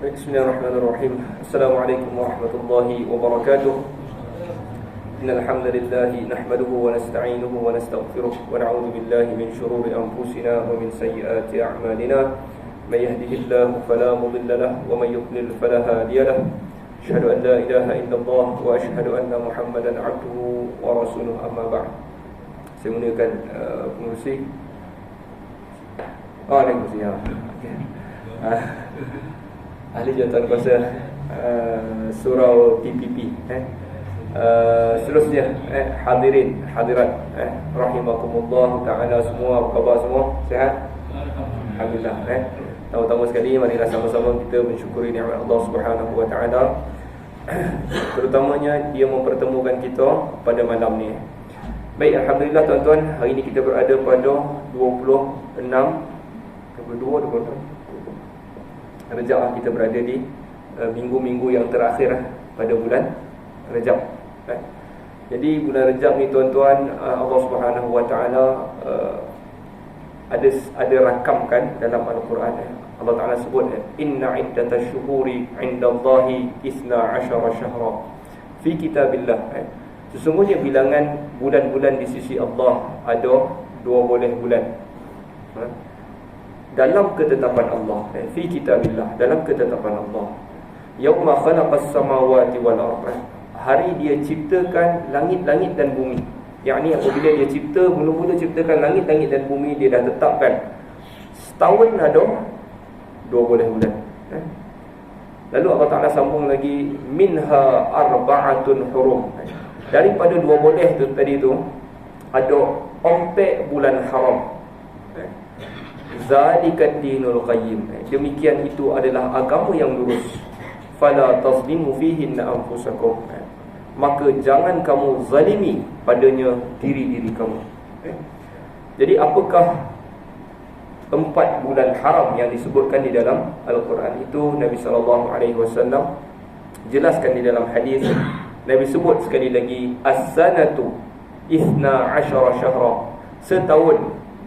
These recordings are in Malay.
Bismillahirrahmanirrahim. Assalamualaikum warahmatullahi wabarakatuh. Innal hamdalillah nahmaduhu wa nasta'inuhu wa nastaghfiruh wa na'udzu billahi min shururi anfusina wa min sayyiati a'malina. May yahdihillahu fala mudilla lahu wa may yudlil fala hadiya lahu. Asyhadu an la ilaha illallah wa asyhadu anna Muhammadan 'abduhu wa rasuluhu, amma ba'd. Saya menggunakan pengurusi. Ada pengurusi ya. Ahli jawatan kuasa surau PPP. Seterusnya hadirin hadirat rahimakumullah taala semua. Apa khabar semua? Sihat? Alhamdulillah. Tamu-tamu sekali, marilah sama-sama kita mensyukuri nikmat Allah Subhanahu wa taala, terutamanya dia mempertemukan kita pada malam ni. Baik, alhamdulillah tuan-tuan, hari ini kita berada pada 26 Rejab. Kita berada di minggu-minggu yang terakhir pada bulan Rejab. Jadi bulan Rejab ni tuan-tuan, Allah Subhanahu wa taala ada rakamkan dalam Al-Quran. Allah Taala sebut, inna iddatash syuhuri 'indallahi 12 syahra fi kitabillah. Sesungguhnya bilangan bulan-bulan di sisi Allah ada 12 bulan dalam ketetapan Allah, fi kitabillah, dalam ketetapan Allah. Yauma khalaqas samawati wal ardh, hari dia ciptakan langit-langit dan bumi. Yakni apabila dia cipta, mula-mula ciptakan langit-langit dan bumi, dia dah tetapkan setahun ada 12 bulan. Lalu Allah Ta'ala sambung lagi, minha arba'atun hurum, daripada 12 tu tadi tu ada 4 bulan haram. Zalikat dinul qayyim, demikian itu adalah agama yang lurus. Fala tazlimu fihinna anfusakum, maka jangan kamu zalimi padanya diri-diri kamu. Jadi apakah 4 bulan haram yang disebutkan di dalam Al-Quran itu? Nabi SAW jelaskan di dalam hadis. Nabi sebut sekali lagi, as-sanatu 12 syahra, setahun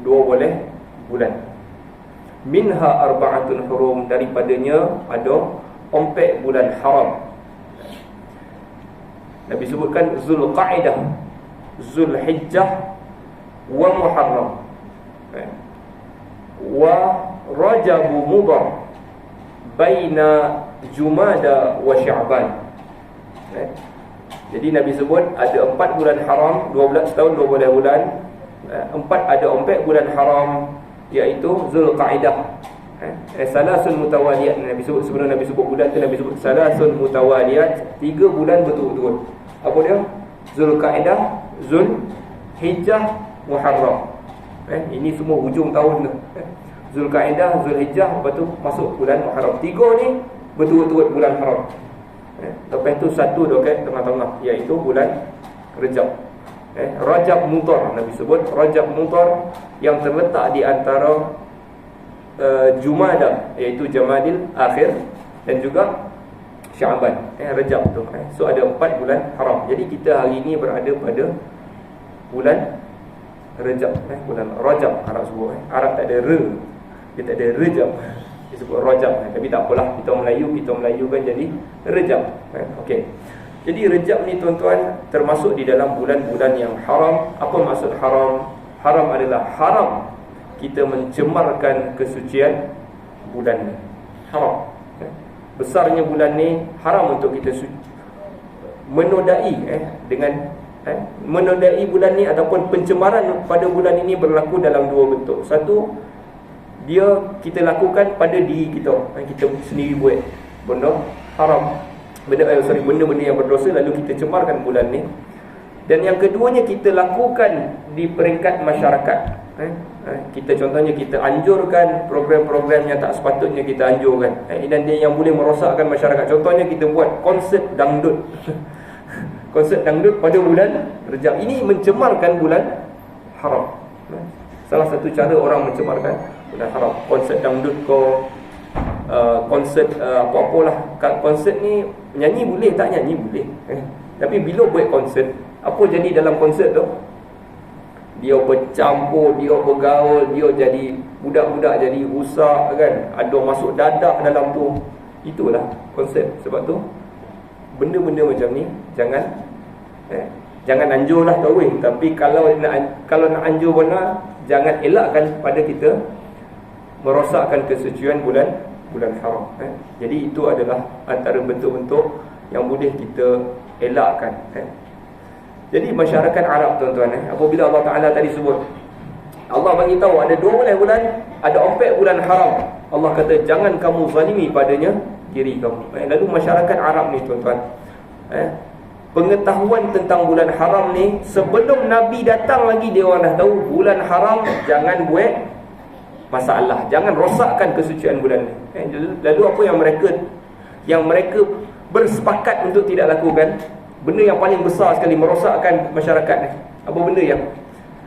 12 bulan. Minha arba'atun hurum, daripadanya ada 4 bulan haram. Nabi sebutkan Zulqa'dah, Zulhijjah wa Muharram wa Rajab Mudhar baina Jumada wa Sya'ban. Jadi Nabi sebut ada 4 bulan haram, 12 tahun 12 bulan. Ada 4 bulan haram, iaitu Zulqa'dah, salasun mutawaliyat. Nabi sebut, sebelum Nabi sebut bulan tu, Nabi sebut salasun mutawaliyat, 3 bulan betul-betul. Apa dia? Zulqa'dah, Zulhijjah, Muharram. Ini semua hujung tahun tu. Zulqa'dah, Zulhijjah, lepas tu masuk bulan Muharram. 3 ni betul-betul bulan haram. Lepas tu 1 dekat tengah-tengah, iaitu bulan Rejab. Rajab Mudhar, Nabi sebut Rajab Mudhar yang terletak di antara Jumada, iaitu Jamadil Akhir, dan juga Sya'ban, Rajab tu. So ada 4 bulan haram. Jadi kita hari ini berada pada bulan Rajab, bulan Rajab Arab sebut. Arab tak ada re, dia tak ada Rejab, dia sebut Rajab. Tapi tak apalah, kita Melayu kan jadi Rejab. Okey. Jadi Rejab ni tuan-tuan termasuk di dalam bulan-bulan yang haram. Apa maksud haram? Haram adalah haram kita mencemarkan kesucian bulan ni. Haram. Besarnya bulan ni, haram untuk kita menodai dengan menodai bulan ni ataupun pencemaran pada bulan ini berlaku dalam 2 bentuk. Satu, dia kita lakukan pada diri kita. Kita sendiri buat benda haram, benda-benda yang berdosa, lalu kita cemarkan bulan ni. Dan yang keduanya, kita lakukan di peringkat masyarakat. Kita contohnya kita anjurkan program-program yang tak sepatutnya kita anjurkan, dan dia yang boleh merosakkan masyarakat. Contohnya kita buat konsert dangdut konsert dangdut pada bulan Rejab. Ini mencemarkan bulan haram. Salah satu cara orang mencemarkan bulan haram. Konsert dangdut konsert apa-apalah. Konsert ni nyanyi boleh, tak nyanyi boleh. Tapi bila buat konsert, apa jadi dalam konsert tu? Dia bercampur, dia bergaul, dia jadi budak-budak jadi rusak kan. Ada masuk dadah dalam tu. Itulah konsep. Sebab tu benda-benda macam ni jangan anjurlah kahwin. Tapi kalau nak anjur benar, jangan elakkan pada kita merosakkan kesucian bulan haram. Jadi itu adalah antara bentuk-bentuk yang boleh kita elakkan. Jadi masyarakat Arab, tuan-tuan, apabila Allah Ta'ala tadi sebut, Allah bagi tahu ada 12 bulan, ada 4 bulan haram, Allah kata jangan kamu zalimi padanya diri kamu. Lalu masyarakat Arab ni, tuan-tuan, pengetahuan tentang bulan haram ni sebelum Nabi datang lagi, dia orang dah tahu bulan haram, jangan buat masalah, jangan rosakkan kesucian bulan ni. Lalu apa yang mereka bersepakat untuk tidak lakukan? Benda yang paling besar sekali merosakkan masyarakat ni. Apa benda yang,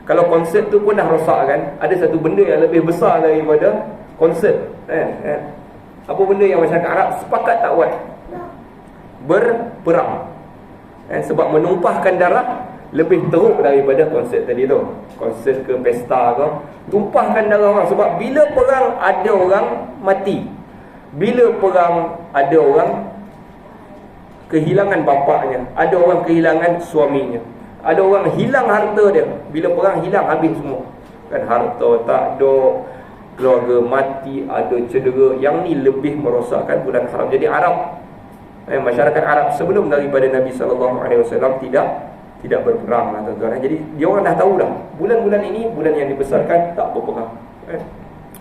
kalau konsert tu pun dah rosak kan, ada satu benda yang lebih besar daripada konsert. Apa benda yang masyarakat Arab sepakat tak buat? Berperang. Sebab menumpahkan darah lebih teruk daripada konsert tadi tu. Konsert ke pesta ke, tumpahkan darah orang. Sebab bila perang ada orang mati, bila perang ada orang kehilangan bapaknya, ada orang kehilangan suaminya, ada orang hilang harta dia. Bila perang hilang habis semua kan, harta tak ada, keluarga mati, ada cedera. Yang ni lebih merosakkan bulan haram. Jadi masyarakat Arab sebelum daripada Nabi SAW tidak berperang lah, tuan-tuan. Jadi dia orang dah tahu dah bulan-bulan ini bulan yang dibesarkan tak berperang.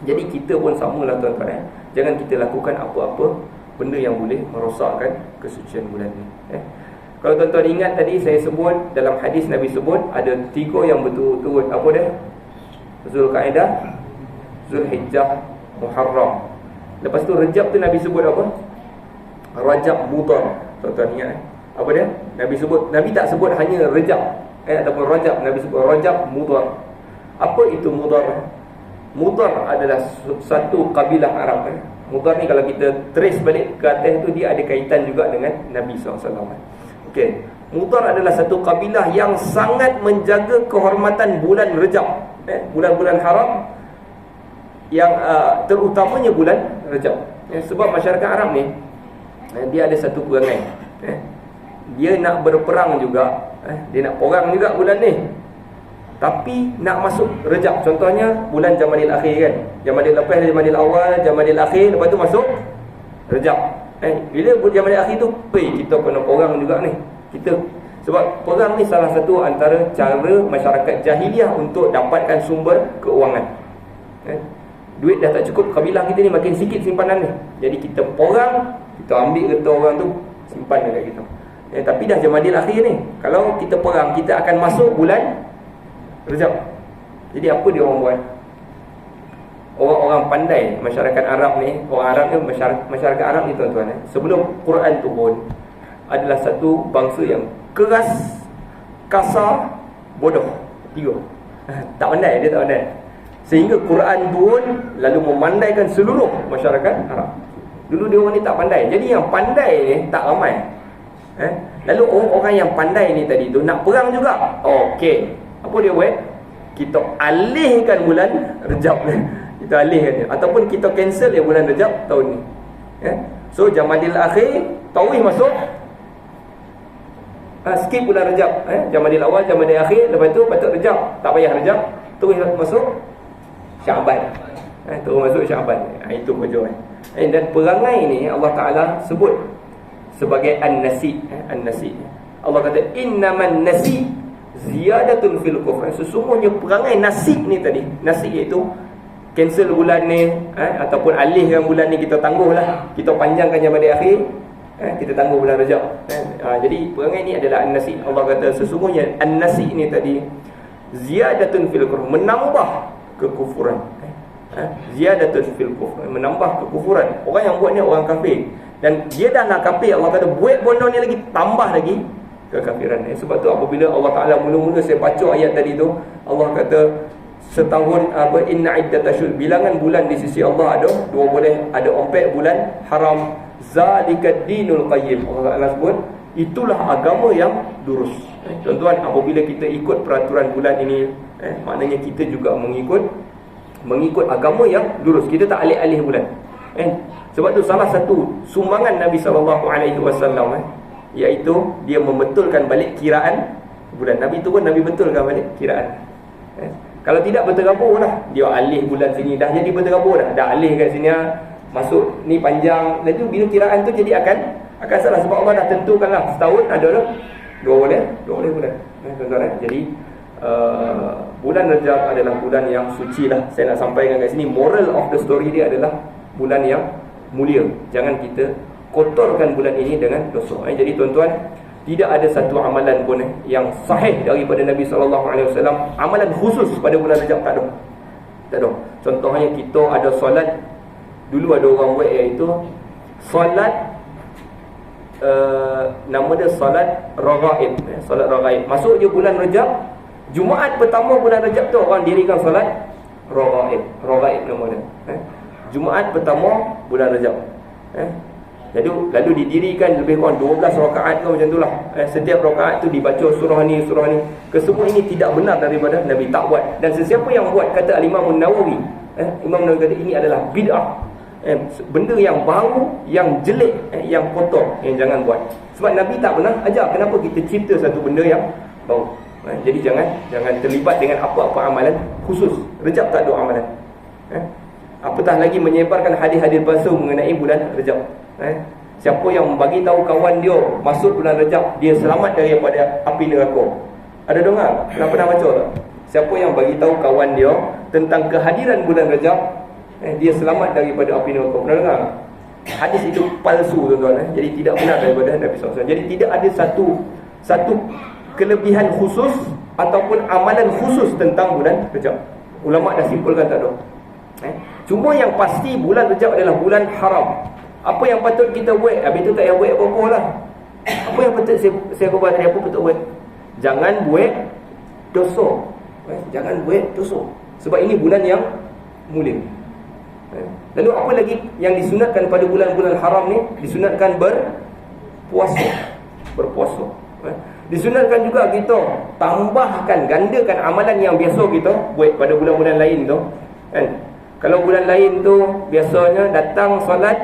Jadi kita pun samalah, tuan-tuan. Jangan kita lakukan apa-apa benda yang boleh merosakkan kesucian bulan ni. Kalau tuan-tuan ingat tadi saya sebut, dalam hadis Nabi sebut ada 3 yang berturut-turut. Apa dia? Zulqa'dah, Zulhijjah, Muharram. Lepas tu Rejab tu Nabi sebut apa? Rajab Mudhar. Tuan-tuan ingat apa dia? Nabi tak sebut hanya Rejab ataupun Rajab, Nabi sebut Rajab Mudhar. Apa itu Mudhar? Mudhar adalah satu kabilah Arab. Mudhar ni kalau kita trace balik ke atas tu, dia ada kaitan juga dengan Nabi SAW. Okey, Mudhar adalah satu kabilah yang sangat menjaga kehormatan bulan Rejab, bulan-bulan haram, yang terutamanya bulan Rejab. Sebab masyarakat Arab ni dia ada satu perangai, dia nak berperang juga, dia nak perang juga bulan ni, tapi nak masuk Rejab. Contohnya bulan Jamadil Akhir kan, Jamadil lepas Jamadil Awal, Jamadil Akhir, lepas tu masuk Rejab. Bila Jamadil Akhir tu, kita kena perang juga ni. Sebab perang ni salah satu antara cara masyarakat jahiliah untuk dapatkan sumber keuangan. Duit dah tak cukup, kabilah kita ni makin sikit simpanan ni, jadi kita perang, kita ambil kereta orang tu, simpan dekat kita. Tapi dah Jamadil Akhir ni, kalau kita perang, kita akan masuk bulan Rejab. Jadi apa dia orang buat? Orang-orang pandai masyarakat Arab ni, orang Arab ni, masyarakat Arab ni, tuan-tuan, sebelum Quran turun, adalah satu bangsa yang keras, kasar, bodoh. 3. Tak pandai, dia tak pandai. Sehingga Quran turun lalu memandaikan seluruh masyarakat Arab. Dulu dia orang ni tak pandai. Jadi yang pandai ni tak ramai. Lalu orang-orang yang pandai ni tadi tu nak perang juga. Okey, apa dia buat? Kita alihkan bulan Rejab ni. Kita alihkan dia, ataupun kita cancel dia bulan Rejab tahun ni. So Jamadil Akhir, Tauih masuk, skip bulan Rejab. Jamadil Awal, Jamadil Akhir, lepas tu patut Rejab, tak payah Rejab, Tauih masuk Syaban. Terus masuk Syaban. Itu tujuan. Dan perangai ni Allah Ta'ala sebut sebagai An-Nasi. An-Nasi. Allah kata innaman nasi ziyadatun fil kufr. Sesungguhnya perangai nasib ni tadi, nasib iaitu cancel bulan ni, ataupun alihkan bulan ni, kita tangguhlah, kita panjangkan Jamadil Akhir, kita tangguh bulan Rejab. Jadi perangai ni adalah An-Nasi. Allah kata sesungguhnya An-Nasi ni tadi ziyadatun fil kufr, menambah kekufuran. Ziyadatun fil kufr, menambah kekufuran. Orang yang buat ni orang kafir, dan dia dah nak kafir, Allah kata buat benda ni lagi, tambah lagi kekafiran. Sebab tu apabila Allah Ta'ala mula-mula saya baca ayat tadi tu, Allah kata setahun inna iddatasyhur, bilangan bulan di sisi Allah ada 4 bulan haram, zalika dinul qayyim. Allah Ta'ala sebut itulah agama yang lurus. Tuan-tuan, apabila kita ikut peraturan bulan ini, maknanya kita juga mengikut agama yang lurus. Kita tak alih-alih bulan. Sebab tu salah satu sumbangan Nabi SAW, iaitu dia membetulkan balik kiraan bulan. Nabi tu pun Nabi betulkan balik kiraan. Kalau tidak berterabur lah, dia alih bulan sini dah jadi berterabur dah alih kat sini, masuk ni panjang. Lalu bila kiraan tu jadi akan salah, sebab Allah dah tentukan lah setahun ada dah 12 bulan. Tuan-tuan, jadi bulan Rajab adalah bulan yang suci lah. Saya nak sampaikan kat sini, moral of the story dia adalah bulan yang mulia. Jangan kita kotorkan bulan ini dengan dosa. Jadi tuan-tuan, tidak ada satu amalan pun yang sahih daripada Nabi SAW, amalan khusus pada bulan Rajab, tak ada. Contohnya kita ada solat, dulu ada orang buat, iaitu solat nama dia solat raghaib. Solat raghaib masuk je bulan Rajab, Jumaat pertama bulan Rajab tu orang dirikan solat raghaib nama dia. Jumaat pertama bulan Rajab. Lalu didirikan lebih kurang 12 rakaat ke macam itulah. Setiap rakaat tu dibaca surah ni. Kesemua ini tidak benar daripada Nabi, tak buat. Dan sesiapa yang buat, kata Imam Nawawi, Imam Nawawi kata ini adalah bid'ah. Benda yang baru, yang jelek, yang kotor, yang jangan buat. Sebab Nabi tak pernah ajar. Kenapa kita cipta satu benda yang baru? Jadi jangan terlibat dengan apa-apa amalan khusus. Rejab tak ada amalan. Apatah lagi menyebarkan hadis-hadis palsu mengenai bulan Rejab. Siapa yang bagi tahu kawan dia masuk bulan Rejab dia selamat daripada api neraka, ada dengar? Pernah baca tak? Siapa yang bagi tahu kawan dia tentang kehadiran bulan Rejab, dia selamat daripada api neraka, pernah dengar? Hadis itu palsu, tuan-tuan. Jadi tidak benar daripada Nabi SAW. Jadi tidak ada satu kelebihan khusus ataupun amalan khusus tentang bulan Rejab. Ulama dah simpulkan tak ada. Cuma yang pasti bulan Rejab adalah bulan haram. Apa yang patut kita buat, habis tu tak payah buat apa-apa lah. Apa yang patut saya buat tadi, apa patut buat? Jangan buat dosa. Jangan buat dosa. Sebab ini bulan yang mulia. Lalu apa lagi yang disunatkan pada bulan-bulan haram ni? Disunatkan berpuasa. Disunatkan juga kita tambahkan, gandakan amalan yang biasa kita buat pada bulan-bulan lain tu. Kalau bulan lain tu biasanya datang solat,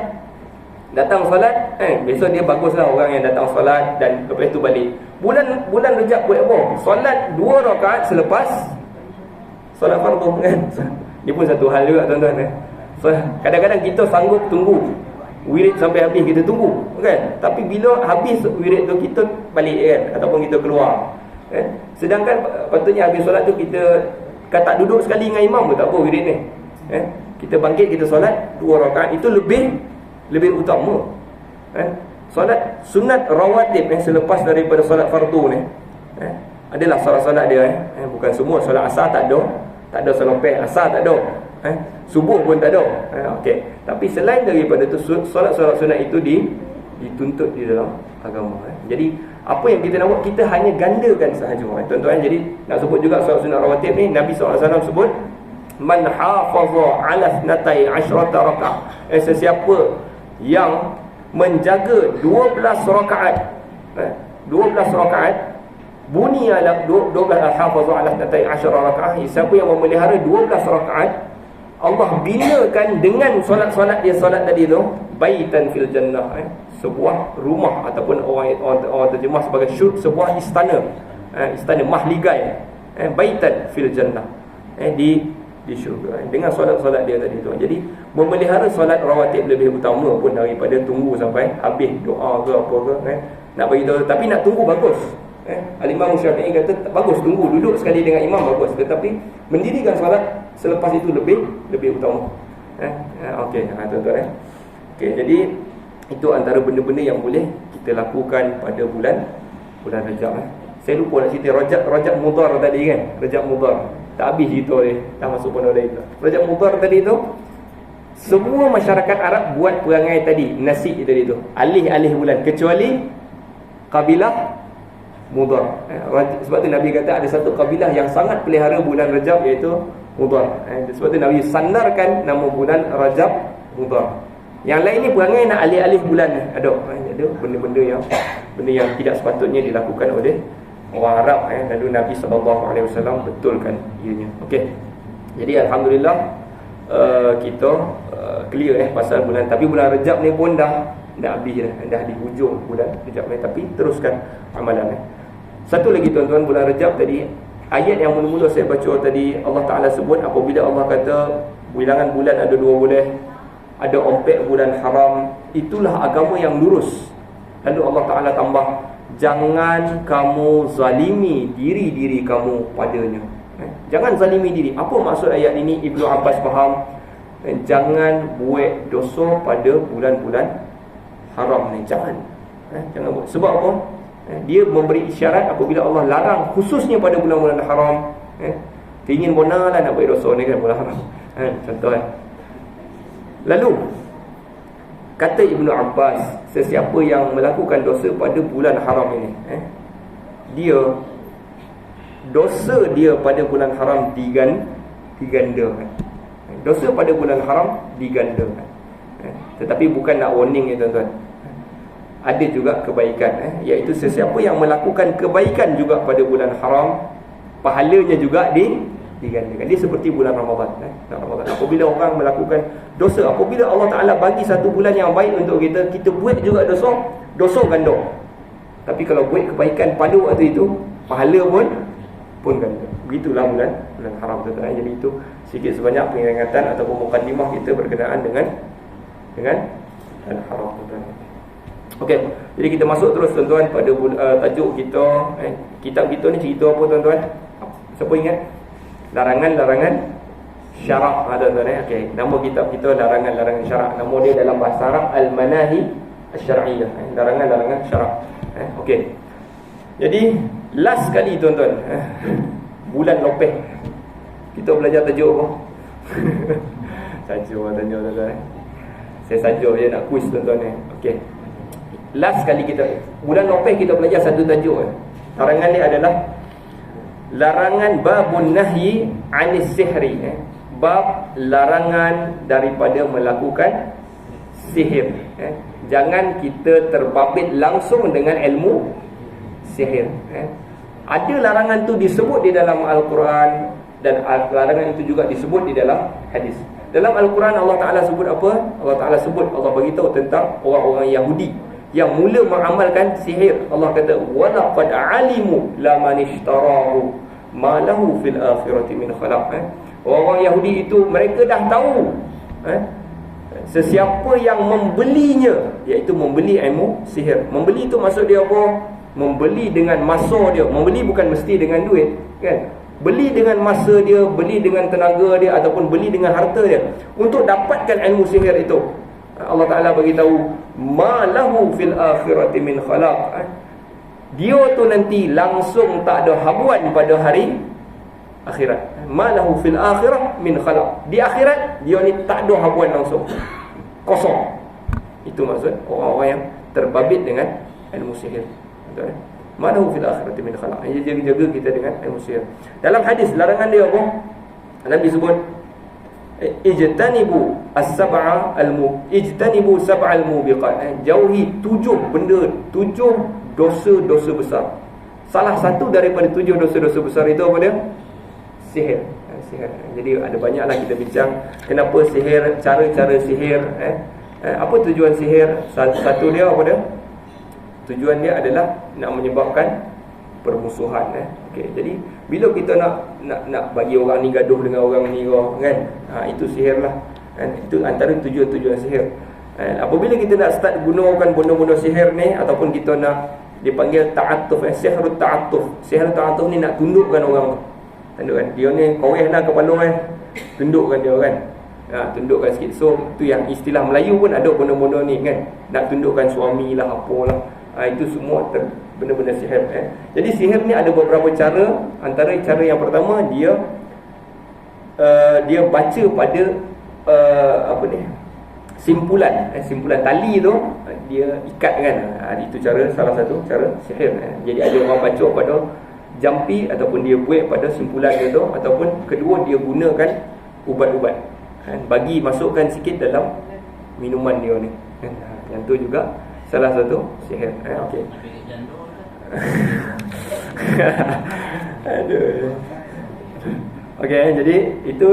biasa dia baguslah orang yang datang solat dan lepas tu balik. Bulan Rejab buat apa? Solat 2 rakaat selepas solat fardu, kan? Ni pun satu hal juga, tuan-tuan. So, kadang-kadang kita sanggup tunggu wirid sampai habis, kita tunggu, kan? Tapi bila habis wirid tu kita balik, kan? Ataupun kita keluar, kan? Sedangkan patutnya habis solat tu kita tak duduk sekali dengan imam pun tak apa wirid ni. Kita bangkit, kita solat 2 rakaat, itu lebih utama. Solat sunat rawatib selepas daripada solat fardu ni, adalah solat-solat dia. Bukan semua. Solat asar tak ada selepas asar tak ada, subuh pun tak ada. Okey. Tapi selain daripada tu, solat-solat sunat itu dituntut di dalam agama. Jadi apa yang kita nak buat, kita hanya gandakan sahaja, tuan-tuan. Jadi nak sebut juga solat sunat rawatib ni, Nabi SAW sebut, man hafaza ala 12 rakaat, sesiapa yang menjaga 12 rakaat, 12 rakaat, bunyi ala 12 hafaza ala 12 rakaat, siapa yang memelihara 12 rakaat, Allah binakan dengan solat-solat dia solat tadi tu baitan fil jannah, sebuah rumah, ataupun orang terjemah sebagai sebuah istana, istana mahligai, baitan fil jannah, di syurga, dengan solat-solat dia tadi tu. Jadi memelihara solat rawatib lebih utama pun daripada tunggu sampai habis doa ke apa ke, nak bagi tahu. Tapi nak tunggu bagus. Al-Imam Syafi'i kata bagus tunggu, duduk sekali dengan imam bagus, tetapi mendirikan solat selepas itu lebih utama. Okey, tuan-tuan. Okey, jadi itu antara benda-benda yang boleh kita lakukan pada bulan Rajab. Saya lupa nak cerita Rajab Mudhar tadi, kan? Rajab Mudhar tak habis cerita dia, dah masuk pondok lain. Rajab Mudhar tadi tu, semua masyarakat Arab buat perangai tadi, nasib tadi tu, alih-alih bulan, kecuali kabilah Mudhar. Sebab tu Nabi kata ada satu kabilah yang sangat pelihara bulan Rajab, iaitu Mudhar. Sebab tu Nabi sandarkan nama bulan Rajab Mudhar. Yang lain ni perangai nak alih-alih bulan, ada benda-benda yang tidak sepatutnya dilakukan oleh orang Arab. Lalu Nabi SAW betulkan ianya. Okey. Jadi alhamdulillah kita clear pasal bulan. Tapi bulan Rejab ni pun dah habis dah di hujung bulan Rejab ni. Tapi teruskan amalan. Satu lagi tuan-tuan, bulan Rejab tadi, ayat yang mula-mula saya baca tadi, Allah Ta'ala sebut apabila Allah kata bilangan bulan ada 12, ada 4 bulan haram, itulah agama yang lurus. Lalu Allah Ta'ala tambah, jangan kamu zalimi diri-diri kamu padanya. Jangan zalimi diri. Apa maksud ayat ini? Ibnu Abbas faham, jangan buat dosa pada bulan-bulan haram ni. Jangan buat. Sebab apa? Dia memberi isyarat apabila Allah larang khususnya pada bulan-bulan haram. Ingin bona lah nak buat dosa ni kan, bulan haram. Contoh Lalu kata Ibnu Abbas, sesiapa yang melakukan dosa pada bulan haram ini, dosa dia pada bulan haram digandakan. Dosa pada bulan haram digandakan. Tetapi bukan nak warning ya tuan-tuan. Ada juga kebaikan, iaitu sesiapa yang melakukan kebaikan juga pada bulan haram, pahalanya juga digandakan. Dia seperti bulan Ramadan. Apabila orang melakukan dosa, apabila Allah Ta'ala bagi satu bulan yang baik untuk kita buat juga dosa ganda. Tapi kalau buat kebaikan pada waktu itu, pahala pun ganda. Begitulah bulan haram tuan-tuan. Jadi itu sikit sebanyak peringatan ataupun mukadimah kita berkenaan dengan bulan haram tuan-tuan. Okey, jadi kita masuk terus tuan-tuan pada tajuk kita. Kitab kita ni cerita apa tuan-tuan? Siapa ingat? Larangan-larangan syarak ada tuan-tuan. Okey, nama kitab kita larangan-larangan syarak. Nama dia dalam bahasa Arab Al-Manahi Asy-Syar'iyyah. Larangan-larangan syarak. Okey. Jadi last kali tuan-tuan, bulan Lopeh kita belajar tajuk apa? Tajuk tanya tuan-tuan. Saya saja je nak quiz tuan-tuan ni. Okey. Last kali kita bulan Lopeh kita belajar satu tajuk. Larangan ni adalah larangan babun nahyi 'anis sihri. Bab larangan daripada melakukan sihir. Jangan kita terbabit langsung dengan ilmu sihir. Ada larangan tu disebut di dalam Al-Quran, dan larangan itu juga disebut di dalam hadis. Dalam Al-Quran Allah Ta'ala sebut apa? Allah beritahu tentang orang-orang Yahudi yang mula mengamalkan sihir. Allah kata walaqad alimu laman ishtarahu ma lahu fil akhirati min khalaq. Orang Yahudi itu mereka dah tahu sesiapa yang membelinya, iaitu membeli ilmu sihir. Membeli itu maksud dia apa? Membeli dengan masa dia. Membeli bukan mesti dengan duit, kan? Beli dengan masa dia, beli dengan tenaga dia, ataupun beli dengan harta dia untuk dapatkan ilmu sihir itu. Allah Ta'ala beritahu ma lahu fil akhirati min khalaq. Dia tu nanti langsung tak ada habuan pada hari akhirat. Ma lahu fil akhirah min khalaq. Di akhirat dia ni tak ada habuan langsung, kosong. Itu maksud orang-orang yang terbabit dengan ilmu sihir. Betul kan? Ma lahu fil akhirati min khalaq. Jaga kita dengan ilmu sihir. Dalam hadis larangan dia apa? Nabi sebut ijtanibu ijtanibu sab'al mubiqat. Jauhi 7 benda, 7 dosa-dosa besar. Salah satu daripada 7 dosa-dosa besar itu apa dia? Sihir. Jadi ada banyaklah kita bincang kenapa sihir, cara-cara sihir, apa tujuan sihir. Satu dia apa dia? Tujuan dia adalah nak menyebabkan permusuhan. Okey, jadi bila kita nak bagi orang ni gaduh dengan orang ni kan, itu sihir lah, kan? Itu antara tujuan-tujuan sihir. Apabila kita nak start gunakan benda-benda sihir ni, ataupun kita nak dipanggil ta'attuf, sihrut ta'attuf. Sihrut ta'attuf ni nak tundukkan orang tu. Tundukkan dia ni koreh lah kepala tundukkan dia kan. Tundukkan sikit. So tu yang istilah Melayu pun ada benda-benda ni kan. Nak tundukkan suami lah, apalah. Itu semua benda-benda sihir. Jadi sihir ni ada beberapa cara. Antara cara yang pertama, dia baca pada simpulan tali tu, dia ikat kan. Itu salah satu cara sihir. Jadi ada orang baca pada jampi, ataupun dia buat pada simpulan dia tu, ataupun kedua dia gunakan ubat-ubat, bagi masukkan sikit dalam minuman dia ni. Yang tu juga salah satu sihir. Okey. Aduh. Okey, jadi itu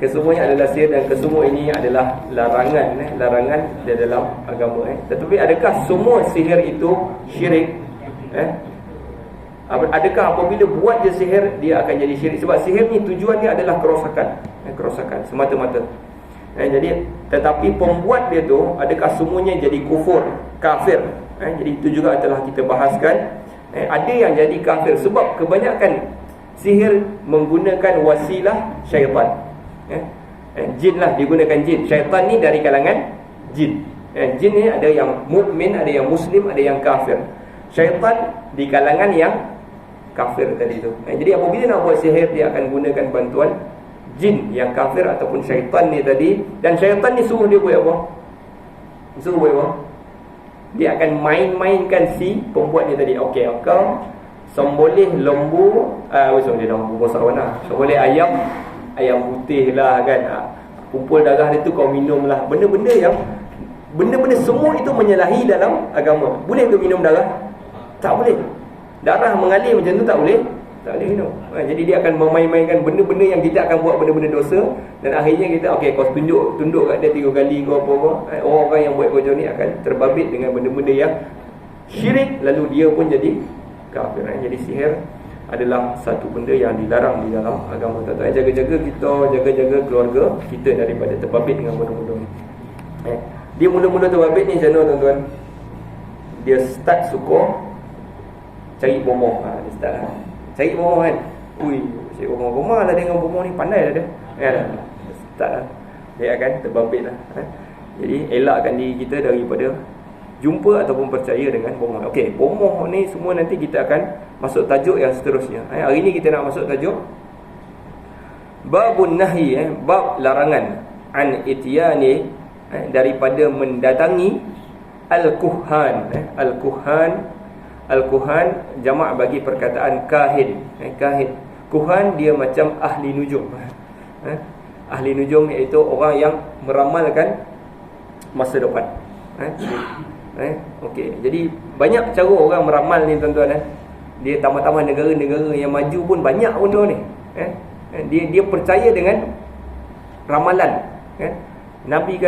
kesemuanya adalah sihir dan kesemua ini adalah larangan di dalam agama. Tetapi adakah semua sihir itu syirik? Adakah apabila buat je sihir dia akan jadi syirik? Sebab sihir ni tujuannya adalah kerosakan semata-mata. Jadi tetapi pembuat dia tu adakah semuanya jadi kafir? Jadi itu juga telah kita bahaskan. Ada yang jadi kafir sebab kebanyakan sihir menggunakan wasilah syaitan. Jin lah, digunakan jin. Syaitan ni dari kalangan jin. Jin ni ada yang mukmin, ada yang muslim, ada yang kafir. Syaitan di kalangan yang kafir tadi tu. Jadi apabila nak buat sihir, dia akan gunakan bantuan jin yang kafir ataupun syaitan ni tadi. Dan syaitan ni suruh dia buat apa? Dia akan main-mainkan si pembuat ni tadi. Okey, kau semboleh lembu, semboleh lembu besar warna, semboleh ayam putih lah kan, kumpul darah dia tu kau minum lah. Benda-benda semua itu menyalahi dalam agama. Boleh ke minum darah? Tak boleh. Darah mengalir macam tu tak boleh minum. Jadi dia akan memain-mainkan benda-benda yang kita akan buat benda-benda dosa. Dan akhirnya kita kau tunduk kat dia 3 kali kau apa. Orang-orang yang buat macam ni akan terbabit dengan benda-benda yang syirik, lalu dia pun jadi kafir. Jadi sihir adalah satu benda yang dilarang di dalam agama. Tuan-tuan, jaga-jaga kita, jaga-jaga keluarga kita daripada terbabit dengan benda-benda ni. Dia mula-mula terbabit ni macam mana tuan-tuan? Dia start suka cari bomoh. Dia start cari bomoh kan. Cari bomoh lah dengan bomoh ni, pandai lah dia. Start lah. Dia akan terbabit lah. Jadi elakkan diri kita daripada jumpa ataupun percaya dengan bomoh. Okey, bomoh ni semua nanti kita akan masuk tajuk yang seterusnya. Hari ni kita nak masuk tajuk babun nahi, bab larangan an ityani, daripada mendatangi al-kuhan. Al-kuhan jamak bagi perkataan kahin. Kahin, kuhan dia macam ahli nujum. Ahli nujum iaitu orang yang meramalkan masa depan. Okey, jadi banyak cara orang meramal ni tuan-tuan. Dia tambah-tambah negara-negara yang maju pun banyak benda ni. Dia percaya dengan ramalan. Nabi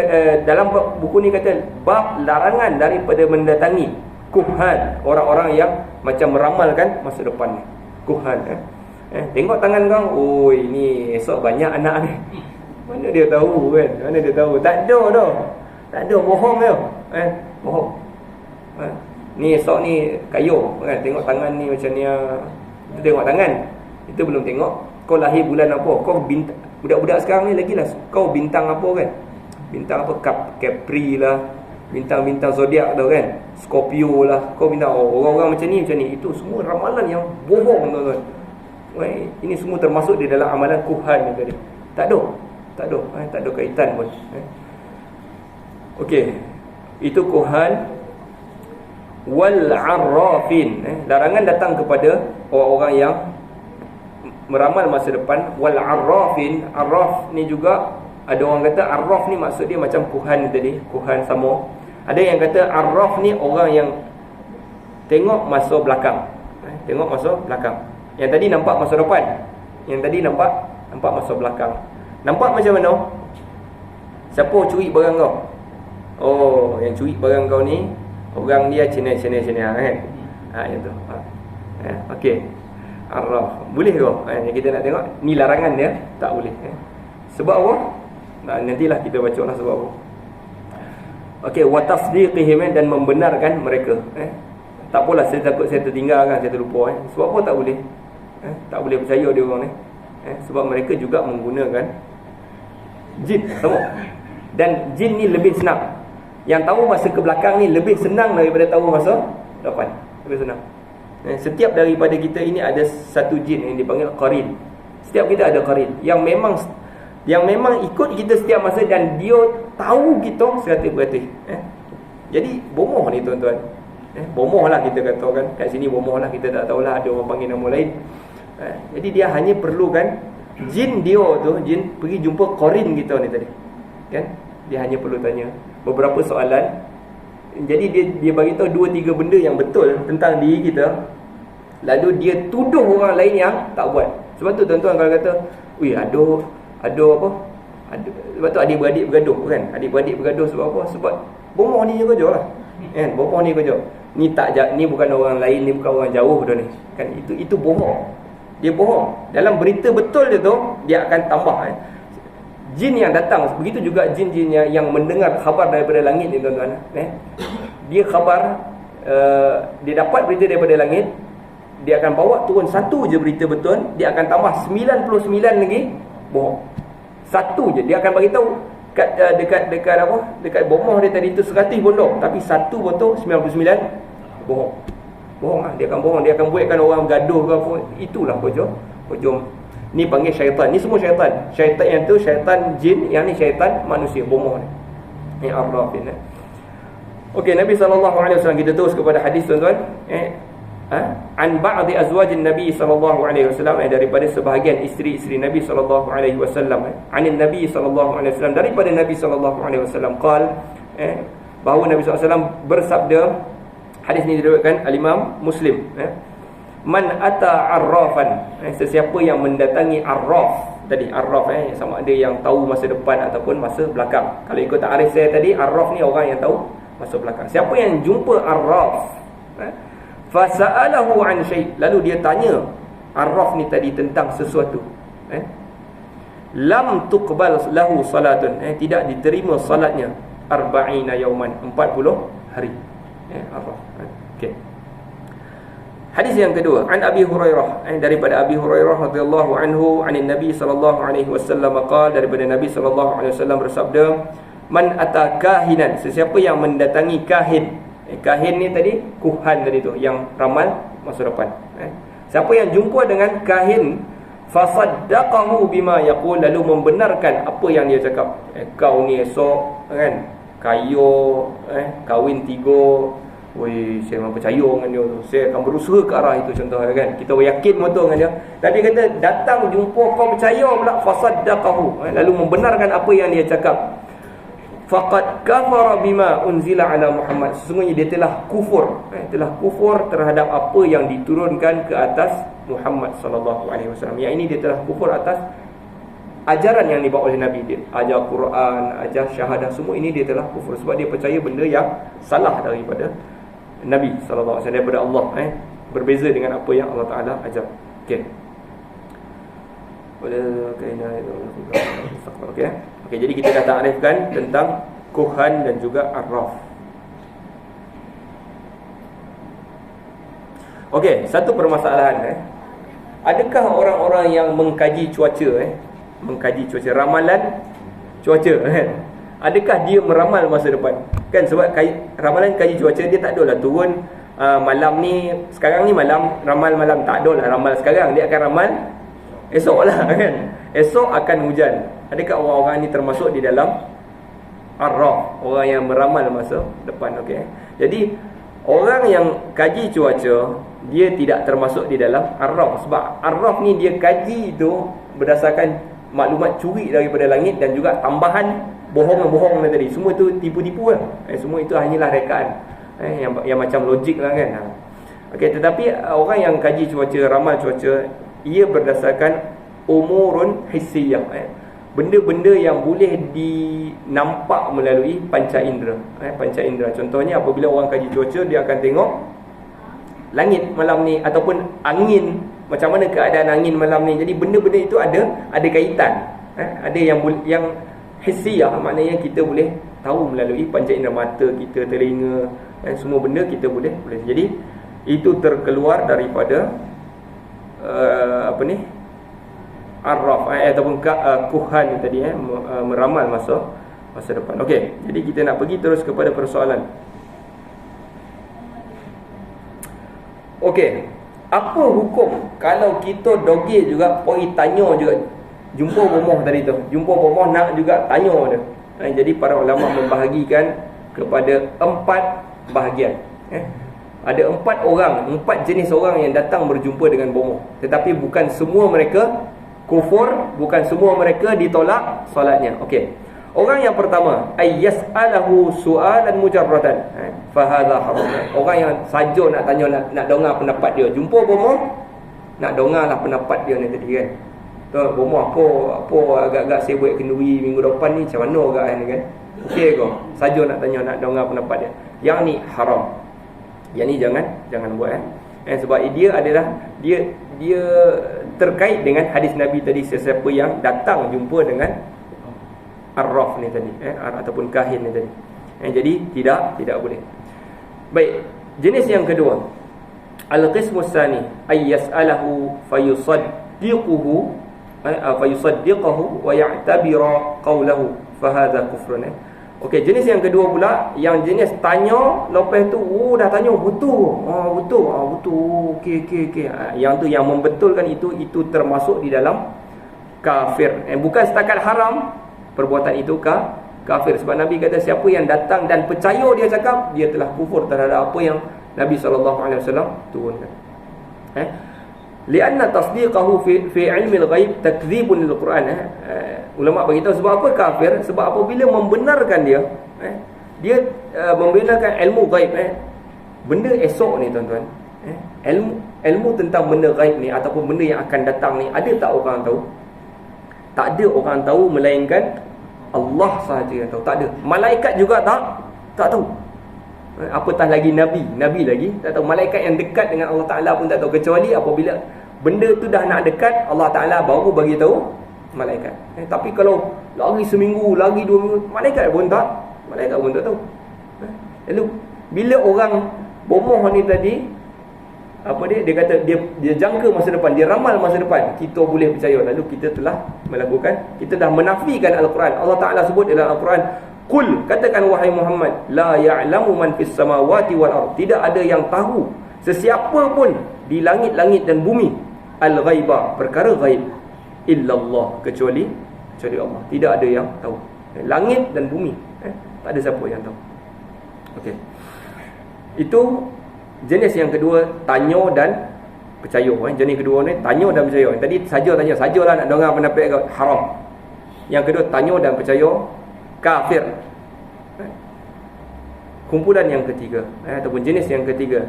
dalam buku ni kata bab larangan daripada mendatangi kuhan, orang-orang yang macam meramalkan masa depan ni. Kuhan. Tengok tangan kau, ni esok banyak anak ni. Mana dia tahu kan? Mana dia tahu? Tak ada, bohong dia. Bohong. Ni esok ni kayu kan, tengok tangan ni macam ni. Kita tengok tangan, kita belum tengok kau lahir bulan apa. Kau bintang, budak-budak sekarang ni lagi lah, kau bintang apa kan? Bintang apa? Capri lah, bintang-bintang zodiak tu kan, Scorpio lah. Kau bintang orang-orang macam ni. Itu semua ramalan yang bohong tuan-tuan. Ini semua termasuk di dalam amalan kuhan ni tadi. Tak ada kaitan pun. Okey, itu kuhan. Wal arrafin, larangan datang kepada orang-orang yang meramal masa depan. Wal arrafin, arraf ni juga ada orang kata arraf ni maksud dia macam kuhan tadi, kuhan sama. Ada yang kata arraf ni orang yang tengok masa belakang. Tengok masa belakang. Yang tadi nampak masa depan, yang tadi nampak masa belakang. Nampak macam mana? Siapa curi barang kau? Yang curi barang kau ni orang dia Cina kan. Yang tu. Okey. Arraf. Boleh ke? Kita nak tengok ni larangan dia, tak boleh. Sebab apa? Nantilah kita bacalah sebab apa. Okey, wa tasdiqihim, dan membenarkan mereka. Tak apalah, saya takut saya tertinggal kan, saya terlupa. Sebab apa tak boleh? Tak boleh percaya dia orang ni. Sebab mereka juga menggunakan jin sama. Dan jin ni lebih senang. Yang tahu masa ke belakang ni lebih senang daripada tahu masa depan. Lebih senang. Setiap daripada kita ini ada satu jin yang dipanggil qarin. Setiap kita ada qarin yang memang ikut kita setiap masa, dan dia tahu kita 100%. Jadi bomoh ni tuan-tuan. Bomoh lah kita katakan. Kat sini bomoh lah, kita tak tahulah, ada orang panggil nama lain. Jadi dia hanya perlukan jin dia tu, jin pergi jumpa qarin kita ni tadi. Kan? Dia hanya perlu tanya beberapa soalan. Jadi dia bagi tahu 2-3 benda yang betul tentang diri kita, lalu dia tuduh orang lain yang tak buat. Sebab tu tuan-tuan kalau kata, ada apa? Sebab tu adik-beradik bergaduh kan. Adik-beradik bergaduh sebab apa? Sebab bomoh ni je kerja lah kan. Bomoh ni kerja. Ni bukan orang lain, ni bukan orang jauh dah ni kan. Itu bohong. Dia bohong. Dalam berita betul dia tu, dia akan tambah jin yang datang. Begitu juga jin-jin yang mendengar khabar daripada langit ni tuan-tuan. Dia khabar, dia dapat berita daripada langit, dia akan bawa turun satu je berita betul, dia akan tambah 99 lagi bohong. Satu je dia akan bagi tahu dekat bomoh dia tadi tu 100 bodoh, tapi satu betul, 99 bohong. Bohong lah. Dia akan bohong, dia akan buatkan orang gaduh ke apa. Itulah hujum. Ni panggil syaitan. Ni semua syaitan. Syaitan yang tu syaitan jin, yang ni syaitan manusia, bomoh ni. Ni arrafin. Okey, Nabi SAW, kita terus kepada hadis tuan-tuan. An ba'di azwajin Nabi SAW, daripada sebahagian isteri-isteri Nabi SAW, anin Nabi SAW, daripada Nabi SAW qal, bahawa Nabi SAW bersabda. Hadis ni diriwayatkan al-Imam Muslim. Man ata arrafan, sesiapa yang mendatangi arraf. Tadi arraf sama ada yang tahu masa depan ataupun masa belakang. Kalau ikut ta'arif saya tadi, arraf ni orang yang tahu masa belakang. Siapa yang jumpa arraf, fasa'alahu an syai', lalu dia tanya arraf ni tadi tentang sesuatu, lam tuqbal lahu salatun, tidak diterima salatnya 40 yauman, 40 hari. Arraf. Okey. Hadis yang kedua, an Abi Hurairah, daripada Abi Hurairah radhiyallahu anhu, anin Nabi sallallahu alaihi wasallam qala, daripada Nabi sallallahu alaihi wasallam bersabda, man ata kahinan, sesiapa yang mendatangi kahin. Kahin ni tadi kuhan tadi tu, yang ramal masa depan. Siapa yang jumpa dengan kahin, fasaddaqahu bima yaqul, lalu membenarkan apa yang dia cakap. Kau ni esok kan kayo, kahwin 3. Woi, saya memang percaya dengan dia tu. Saya akan berusaha ke arah itu, contohnya kan. Kita yakin betul dengan dia. Tapi kata datang jumpa kau percaya pula, fasaddaqahu, lalu membenarkan apa yang dia cakap. Faqad kafara bima unzila ala Muhammad, sesungguhnya dia telah kufur, terhadap apa yang diturunkan ke atas Muhammad sallallahu alaihi wasallam. Yang ini dia telah kufur atas ajaran yang dibawa oleh Nabi. Dia ajar Quran, ajar syahadah, semua ini dia telah kufur sebab dia percaya benda yang salah daripada Nabi sallallahu alaihi wasallam, daripada Allah, berbeza dengan apa yang Allah Taala ajar. Okey. Okey, jadi kita dah takrifkan tentang kuhan dan juga arraf. Okey, satu permasalahan, adakah orang-orang yang mengkaji cuaca, mengkaji cuaca, ramalan cuaca, adakah dia meramal masa depan? Kan sebab ramalan kaji cuaca dia tak adalah turun malam ni, sekarang ni malam, ramal malam, tak adalah ramal sekarang, dia akan ramal esok lah kan. Esok akan hujan. Adakah orang-orang ni termasuk di dalam arraf, orang yang meramal masa depan? Okey. Jadi orang yang kaji cuaca, dia tidak termasuk di dalam arraf. Sebab arraf ni dia kaji itu berdasarkan maklumat curi daripada langit dan juga tambahan bohong tadi. Semua tu tipu-tipu lah. Semua itu hanyalah rekaan yang macam logik lah kan. Okey, tetapi orang yang kaji cuaca, ramal cuaca, ia berdasarkan umurun hissiyah, benda-benda yang boleh dinampak melalui panca indera. Panca indera, contohnya apabila orang kaji cuaca, dia akan tengok langit malam ni ataupun angin, macam mana keadaan angin malam ni. Jadi benda-benda itu ada kaitan. Ada yang hissiyah, maknanya kita boleh tahu melalui panca indera, mata kita, telinga, semua benda kita boleh. Jadi itu terkeluar daripada arraf ataupun kuhan tadi, meramal masa depan. Okey, jadi kita nak pergi terus kepada persoalan. Okey, apa hukum kalau kita dogil juga pergi tanya juga, jumpa bomoh tadi tu, jumpa bomoh nak juga tanya dia. Jadi para ulama membahagikan kepada 4 bahagian. Ada 4 jenis orang yang datang berjumpa dengan bomoh, tetapi bukan semua mereka kufur, bukan semua mereka ditolak solatnya. Okey. Orang yang pertama, ayyas'alahu su'alan mujarradan, fa hadha haram. Orang yang saja nak tanya, nak dengar pendapat dia. Jumpa bomoh, nak dengarlah pendapat dia ni tadi kan. Tuan bomoh apa agak-agak saya buat kenduri minggu depan ni macam mana agak kan? Okey ke? Saja nak tanya, nak dengar pendapat dia. Yang ni haram. Yang ni jangan buat sebab dia adalah dia terkait dengan hadis Nabi tadi, sesiapa yang datang jumpa dengan arraf ni tadi ataupun kahin ni tadi. Jadi tidak boleh. Baik, jenis yang kedua, al-qismus tsani ay yas'alahu fayusaddiquhu wa ya'tabira qawlahu fa hadha kufrun. Okey, jenis yang kedua pula, yang jenis tanya lepas tu dah tanya betul. Betul. Okey. Yang tu yang membetulkan itu termasuk di dalam kafir. Bukan setakat haram, perbuatan itu kafir. Sebab Nabi kata siapa yang datang dan percaya dia cakap, dia telah kufur terhadap apa yang Nabi SAW turunkan. Lianna tasdiqahu fi ilmi al-ghaib takdzibun lil-Quran. Ulama beritahu sebab apa kafir? Sebab apabila membenarkan dia membenarkan ilmu ghaib, benda esok ni tuan-tuan, ilmu tentang benda ghaib ni ataupun benda yang akan datang ni, ada tak orang tahu? Tak ada orang tahu melainkan Allah sahaja yang tahu. Tak ada. Malaikat juga tak tahu. Apatah lagi Nabi lagi tak tahu. Malaikat yang dekat dengan Allah Ta'ala pun tak tahu, kecuali apabila benda tu dah nak dekat, Allah Ta'ala baru bagi tahu malaikat. Tapi kalau lagi seminggu, lagi 2 minggu, malaikat pun tak tahu. Lalu bila orang bomoh ni tadi, dia kata dia jangka masa depan, dia ramal masa depan, kita boleh percaya. Lalu kita telah melakukan, kita dah menafikan Al-Quran. Allah Ta'ala sebut dalam Al-Quran, Qul, katakan wahai Muhammad, la ya'lamu man fis samawati wal ard, tidak ada yang tahu sesiapa pun di langit-langit dan bumi, al-ghaiba, perkara ghaib, illallah, kecuali Allah. Tidak ada yang tahu. Langit dan bumi, tak ada siapa yang tahu. Okey. Itu jenis yang kedua, tanya dan percaya. Jenis kedua ni tanya dan percaya. Tadi sajalah nak dengar pendapat haram. Yang kedua, tanya dan percaya, kafir. Kumpulan yang ketiga ataupun jenis yang ketiga,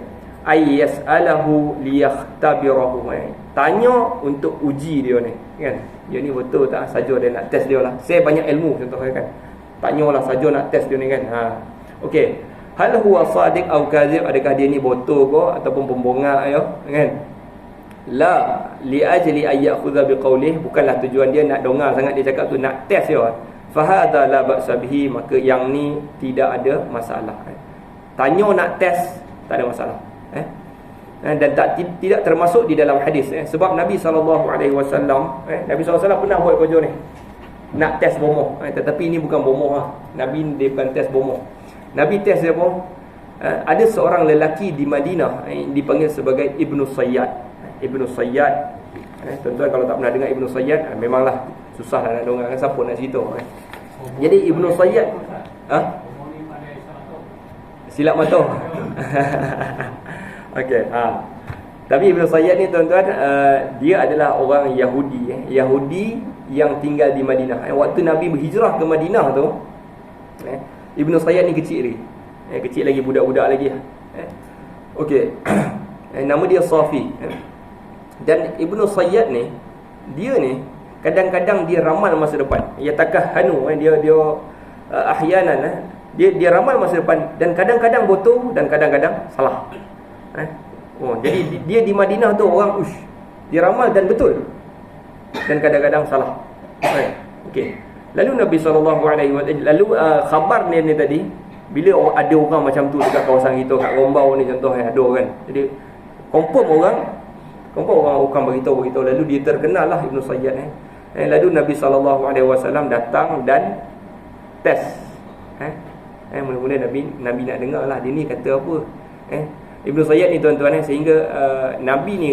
ay yas'alahu liyakhtabirahu, tanya untuk uji dia ni, kan? Dia ni betul tak, saja dia nak test dia lah. Saya banyak ilmu contohnya, kan? Tanyalah saja nak test dia ni, kan? Okey, hal huwa sadiq atau kadzib, adakah dia ni betul ke ataupun pembongak ya, kan? La li ajli ay ya'khudha biqaulih, bukanlah tujuan dia nak dengar sangat dia cakap tu, nak test dia. Fahadha la ba'sa bihi, maka yang ni tidak ada masalah. Tanya nak test tak ada masalah. Dan tidak termasuk di dalam hadis. Sebab Nabi SAW Nabi SAW pernah buat kerja ni, nak test bomoh. Tetapi ini bukan bomoh lah. Nabi dia bukan test bomoh. Nabi test dia pun, ada seorang lelaki di Madinah dipanggil sebagai Ibnu Sayyad. Ibnu Sayyad, tuan-tuan kalau tak pernah dengar Ibnu Sayyad, memanglah susah nak dengar, kan? Siapa nak cerita, Jadi Ibnu Sayyad silap mata. Okey, tapi Ibnu Sayyad ni tuan-tuan, dia adalah orang Yahudi, Yahudi yang tinggal di Madinah. Waktu Nabi berhijrah ke Madinah tu, Ibnu Sayyad ni kecil lagi. Kecil lagi, budak-budak lagi. Okey. Nama dia Safi. Dan Ibnu Sayyad ni, dia ni kadang-kadang dia ramal masa depan. Yatakahhanu, dia ahyanan, dia ramal masa depan, dan kadang-kadang betul dan kadang-kadang salah. Jadi dia di Madinah tu orang dia ramal dan betul, dan kadang-kadang salah. Okey. Lalu Nabi SAW, lalu khabar ni tadi, bila ada orang macam tu dekat kawasan kita, kat Rombau ni contohnya ada, kan. Jadi confirm orang beritahu, lalu dia terkenal lah Ibnu Sayyad. Lalu Nabi SAW datang dan test. Mula-mula Nabi nak dengar lah dia ni kata apa. Ibnu Sayyad ni tuan-tuan, sehingga Nabi ni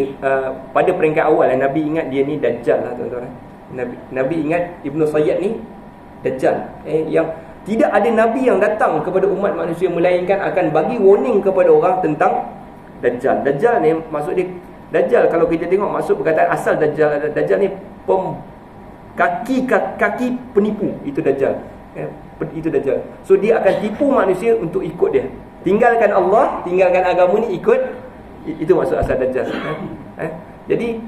pada peringkat awal Nabi ingat dia ni Dajjal lah tuan-tuan. Nabi ingat Ibnu Sayyad ni Dajjal. Yang tidak ada Nabi yang datang kepada umat manusia melainkan akan bagi warning kepada orang tentang Dajjal. Dajjal ni maksud dia, Dajjal kalau kita tengok maksud perkataan asal Dajjal ni kaki penipu, itu Dajjal. Itu Dajjal. So dia akan tipu manusia untuk ikut dia. Tinggalkan Allah, tinggalkan agama ni, ikut. Itu maksud asal Dajjal. Jadi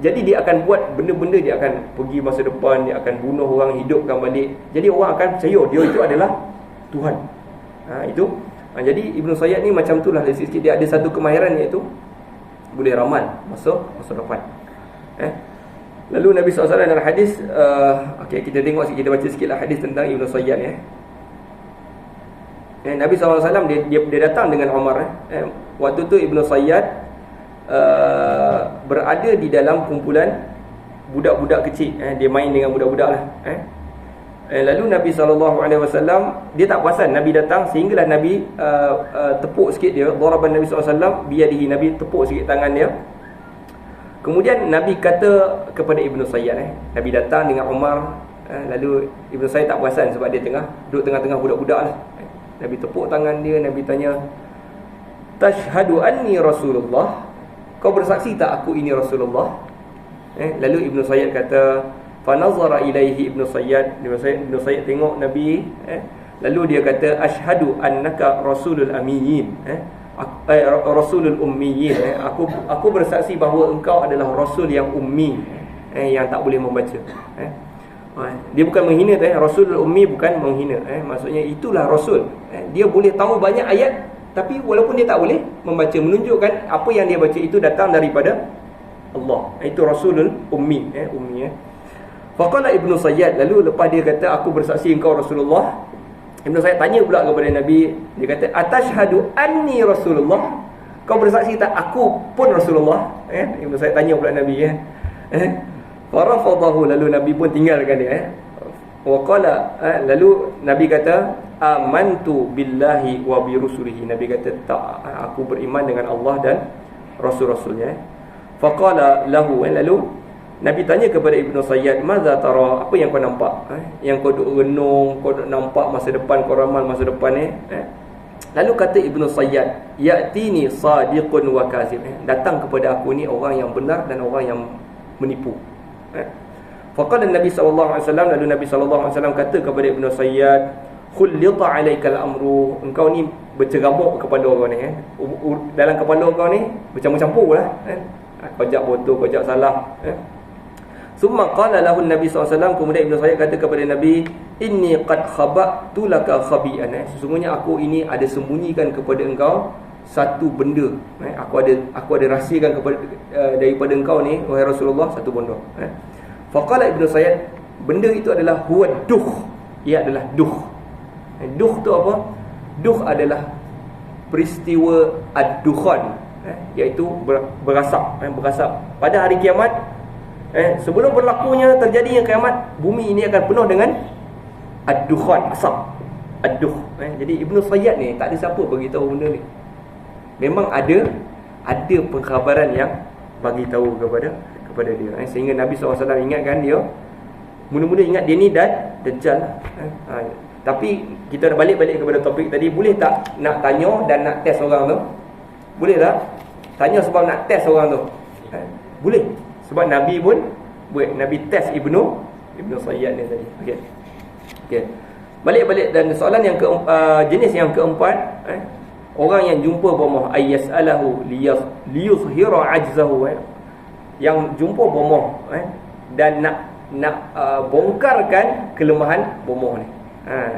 Jadi dia akan buat benda-benda, dia akan pergi masa depan, dia akan bunuh orang, hidupkan balik. Jadi orang akan percaya dia itu adalah Tuhan. Jadi Ibn Sayyad ni macam tu lah. Dari sisi dia ada satu kemahiran, iaitu boleh ramal masa depan. Lalu Nabi SAW dalam hadis, kita tengok sikit, kita baca sikitlah hadis tentang Ibn Sayyad ni. Nabi SAW dia datang dengan Umar. Waktu tu Ibn Sayyad berada di dalam kumpulan budak-budak kecil. Dia main dengan budak-budak lah. Lalu Nabi SAW, dia tak perasan Nabi datang, sehinggalah Nabi tepuk sikit dia. Daraban Nabi SAW biyadihi, Nabi tepuk sikit tangan dia. Kemudian Nabi kata kepada Ibn Sayyad, Nabi datang dengan Umar, lalu Ibn Sayyad tak perasan sebab dia duduk tengah-tengah budak-budak lah. Nabi tepuk tangan dia, Nabi tanya, tashhadu anni Rasulullah, kau bersaksi tak aku ini Rasulullah? Lalu Ibn Sayyad kata, fanazara ilaihi Ibn Sayyad tengok Nabi, lalu dia kata, ashhadu annaka rasulul amiyyin, rasulul ummiyin, aku bersaksi bahawa engkau adalah rasul yang ummi, yang tak boleh membaca. Dia bukan menghina tu, rasulul ummi bukan menghina, maksudnya itulah rasul. Dia boleh tahu banyak ayat, tapi walaupun dia tak boleh membaca, menunjukkan apa yang dia baca itu datang daripada Allah. Itu rasulul ummi, ummi. Faqala Ibn Sayyad, lalu lepas dia kata aku bersaksi engkau Rasulullah, Ibn Sayyad tanya pula kepada Nabi, dia kata, atashhadu anni Rasulullah, kau bersaksi tak aku pun Rasulullah? Ibn Sayyad tanya pula Nabi. Farafadahu, lalu Nabi pun tinggalkan dia. Waqala, lalu Nabi kata, amantu billahi wa bi rusulihi, Nabi kata, tak, aku beriman dengan Allah dan rasul-rasulnya. Faqala lahu, lalu Nabi tanya kepada Ibn Sayyad, madza tara, apa yang kau nampak? Yang kau duk renung, kau duk nampak masa depan, kau ramal masa depan ni. Lalu kata Ibn Sayyad, ya'tini sadiqun wa kazib, datang kepada aku ni orang yang benar dan orang yang menipu. Faqala Nabi SAW, lalu Nabi SAW kata kepada Ibn Sayyad, khullita alaikal amru, engkau ni berceramuk kepada orang ni. Dalam kepala kau ni bercampur-campur lah. Kau jak betul, kau jak salah. Summa qala lahu Nabi SAW, kemudian Ibn Sayyad kata kepada Nabi, inni qad khaba'tu laka khabi'an, sesungguhnya aku ini ada sembunyikan kepada engkau satu benda. Aku ada rahsiakan kepada daripada engkau ni wahai Rasulullah satu benda. Faqala Ibn Sayyad, benda itu adalah huwa duh, ia adalah duh. Duh tu apa? Duh adalah peristiwa ad-dukhan, iaitu berasap. Berasap pada hari kiamat. Sebelum berlakunya terjadinya kiamat, bumi ini akan penuh dengan ad-dukhan, asap, ad-duh. Jadi Ibn Sayyad ni tak ada siapa beritahu benda ni. Memang ada pengkhabaran yang bagi tahu kepada dia. Sehingga Nabi SAW ingatkan dia, mula-mula ingat dia ni Dajjal. Tapi kita dah balik kepada topik tadi, boleh tak nak tanya dan nak test orang tu? Boleh tak? Tanya sebab nak test orang tu? Boleh. Sebab Nabi pun buat, Nabi test Ibn Sayyad ni tadi. Okey. Balik dan soalan yang jenis yang keempat, orang yang jumpa bomoh, ayyasalahu liyuzhira ajzahu, yang jumpa bomoh dan nak bongkarkan kelemahan bomoh ni.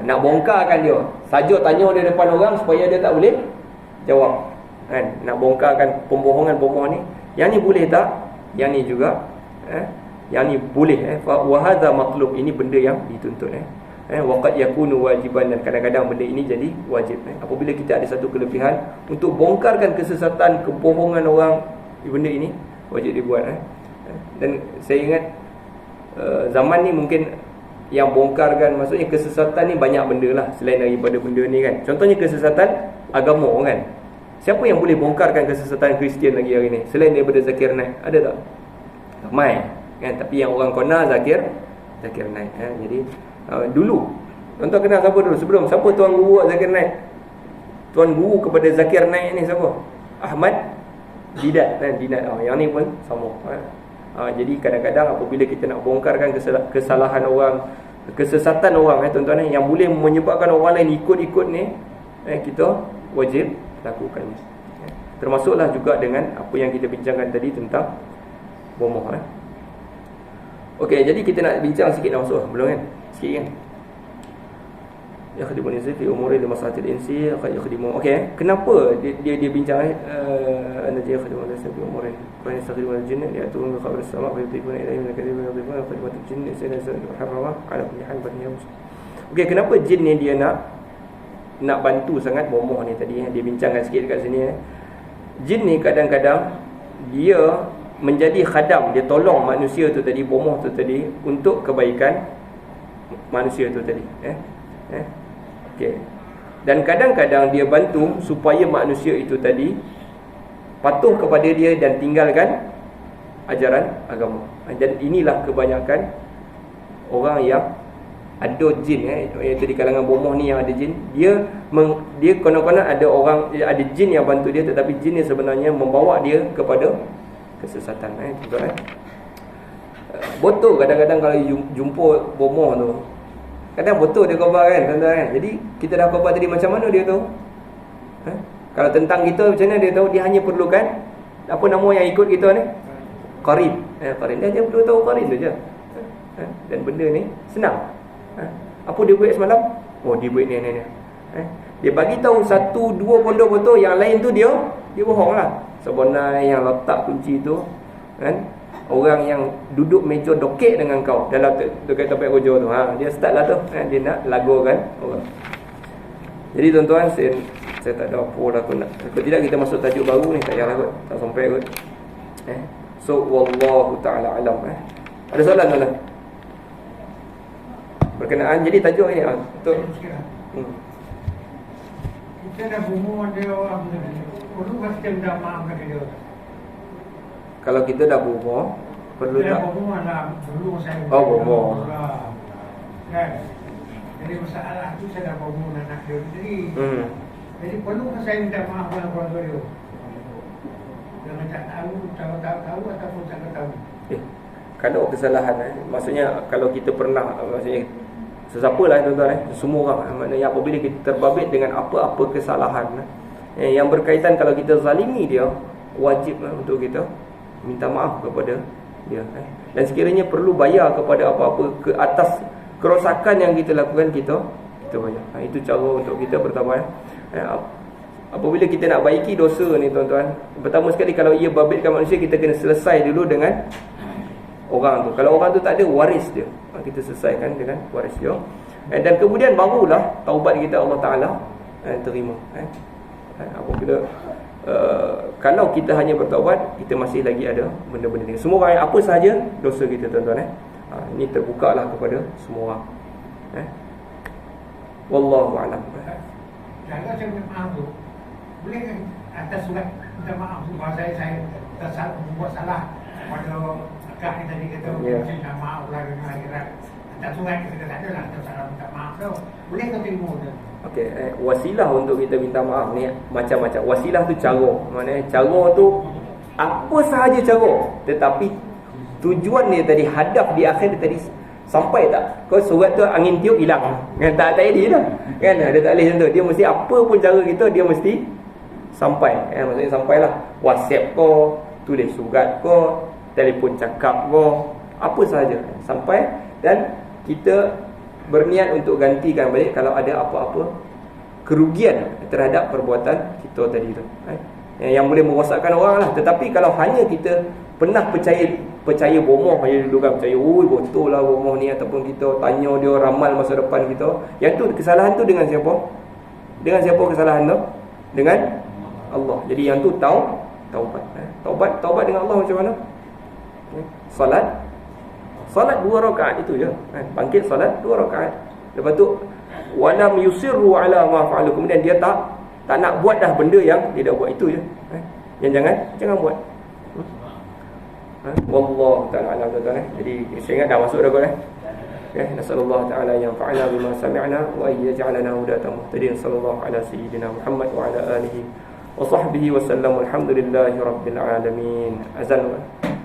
Nak bongkarkan dia, saja tanya dia depan orang supaya dia tak boleh jawab. Nak bongkarkan pembohongan bomoh ni. Yang ni boleh tak? Yang ni juga yang ni boleh. Wa hadza matlub, ini benda yang dituntut. Waqad yakunu wajiban, dan kadang-kadang benda ini jadi wajib. Apabila kita ada satu kelebihan untuk bongkarkan kesesatan, kebohongan orang, benda ini wajib dibuat. Dan saya ingat zaman ni mungkin yang bongkarkan, maksudnya kesesatan ni banyak benda lah selain daripada benda ni kan. Contohnya kesesatan agama kan. Siapa yang boleh bongkarkan kesesatan Kristian lagi hari ni selain daripada Zakir Naik? Ada tak? Ramai kan. Tapi yang orang kena Zakir Naik. Jadi dulu, tuan-tuan kenal siapa dulu? Sebelum, siapa tuan guru Zakir Naik? Tuan guru kepada Zakir Naik ni siapa? Ahmad Didat. Yang ni pun sama. Jadi kadang-kadang apabila kita nak bongkarkan kesalahan orang, kesesatan orang, tuan-tuan, yang boleh menyebabkan orang lain ikut-ikut ni, kita wajib lakukan. Termasuklah juga dengan apa yang kita bincangkan tadi tentang bomoh. Okey, jadi kita nak bincang sikit dah masuk belum kan? Sikit kan. Yakhdimu al-insi fi umuri limaslahatil insi yakhdimu. Okey, kenapa dia bincang annaji yakhdimu al-insi fi umuri wa yastakhdimu al-jinn ya'tuna bi khabar as-sama' wa yudhifuna ilayhi min al-kadhibi wa yudhifuna khidmat al-jinn sayyidan muharrama ala kulli hal baniya. Okey, kenapa jin ni dia nak bantu sangat bomoh ni tadi dia bincangkan sikit dekat sini. Jin ni kadang-kadang dia menjadi khadam, dia tolong manusia tu tadi, bomoh tu tadi, untuk kebaikan manusia tu tadi. Okey. Dan kadang-kadang dia bantu supaya manusia itu tadi patuh kepada dia dan tinggalkan ajaran agama. Dan inilah kebanyakan orang yang ada jin, iaitu di kalangan bomoh ni yang ada jin. Dia konon-konon ada jin yang bantu dia, tetapi jin ni sebenarnya membawa dia kepada kesesatan. Botol kadang-kadang kalau jumpa bomoh tu, kadang botol dia khabar kan, tuan-tuan kan. Jadi kita dah khabar tadi, macam mana dia tahu? Kalau tentang kita macam mana dia tahu? Dia hanya perlukan apa nama yang ikut kita ni? Qarin. Qarin dia perlu tahu qarin tu je. Dan benda ni senang. Apa dia buat semalam? Oh, dia buat ni. Dia bagi tahu 1, 2 pondok botol, yang lain tu dia bohong lah. Sebenarnya yang letak kunci tu kan, orang yang duduk meja dokek dengan kau dalam dekat tempat kerja tu. Dia start lah tu. Dia nak lagukan orang. Jadi tuan-tuan, saya tak ada apa lah aku nak. Kalau tidak kita masuk tajuk baru ni, tak payahlah kot. Tak sampai kot. So wallahu ta'ala alam. Ada soalan tuan-tuan? Berkenaan jadi tajuk ni betul. Kita dah bunuh dia orang ni. Perlu kita minta maaf kepada dia. Kalau kita dah bunuh, perlu kita tak? Bunuh lah, dulu saya. Oh, bunuh. Kan? Jadi masalah tu saya dah bunuh anak dia sendiri. Jadi perlu saya minta maaf kepada keluarga dia. Jangan tak tahu ataupun tak tahu. Kalau kesalahan, maksudnya kalau kita pernah, maksudnya sesiapa lah tuan-tuan, semua orang, maknanya apabila kita terbabit dengan apa-apa kesalahan yang berkaitan, kalau kita zalimi dia, wajib untuk kita minta maaf kepada dia. Dan sekiranya perlu bayar kepada apa-apa ke atas kerosakan yang kita lakukan, kita bayar. Itu cara untuk kita pertama. Apabila kita nak baiki dosa ni tuan-tuan, pertama sekali kalau ia babitkan manusia, kita kena selesai dulu dengan orang tu. Kalau orang tu tak ada, waris dia, kita selesaikan dengan waris dia. Dan kemudian barulah taubat kita Allah Ta'ala terima. Apabila kalau kita hanya bertaubat, kita masih lagi ada benda-benda ni. Semua orang, apa sahaja dosa kita tuan-tuan. Ini terbuka lah kepada semua orang. Wallahu a'lam. Cara saya minta maaf tu, boleh kan atas surat minta maaf tu, bahawa saya membuat salah pada akak ni tadi kata, saya minta maaf lah dengan akhirat. Atas surat kita tak ada lah, tak salah minta maaf tu. Boleh ke terima tu? Okey, wasilah untuk kita minta maaf ni macam-macam. Wasilah tu cara. Maknanya cara tu apa sahaja cara, tetapi tujuan dia tadi, hadaf di akhir dia tadi sampai tak? Kau surat tu angin tiup hilang kan, tak jadi dah kan. Dia tak boleh macam tu. Dia mesti apa pun cara kita, dia mesti sampai. Maksudnya sampailah. WhatsApp kau, tulis surat kau, telefon cakap kau, apa sahaja sampai. Dan kita berniat untuk gantikan balik kalau ada apa-apa kerugian terhadap perbuatan kita tadi tu, yang boleh merosakkan orang lah. Tetapi kalau hanya kita pernah percaya bomoh, hanya dulu kan percaya, betul lah bomoh ni, ataupun kita tanya dia ramal masa depan kita, yang tu kesalahan tu dengan siapa? Dengan siapa kesalahan tu? Dengan Allah. Jadi yang tu taubat dengan Allah macam mana? Salat 2 rakaat itu je. Bangkit salat 2 rakaat. Lepas tu walam yusirru ala ma fa'alu. Kemudian dia tak nak buat dah benda yang dia dah buat, itu je. Yang jangan buat. Wallahu ta'ala alam tuan-tuan. Jadi saya ingat dah masuk dah kot. Nasallallahu ta'ala yang fa'ala bima sami'na wa yaj'alana hudatan muhtadin. Sallallahu ala sayyidina Muhammad wa ala alihi wa sahbihi wa sallam. Alhamdulillahi rabbil alamin. Azan.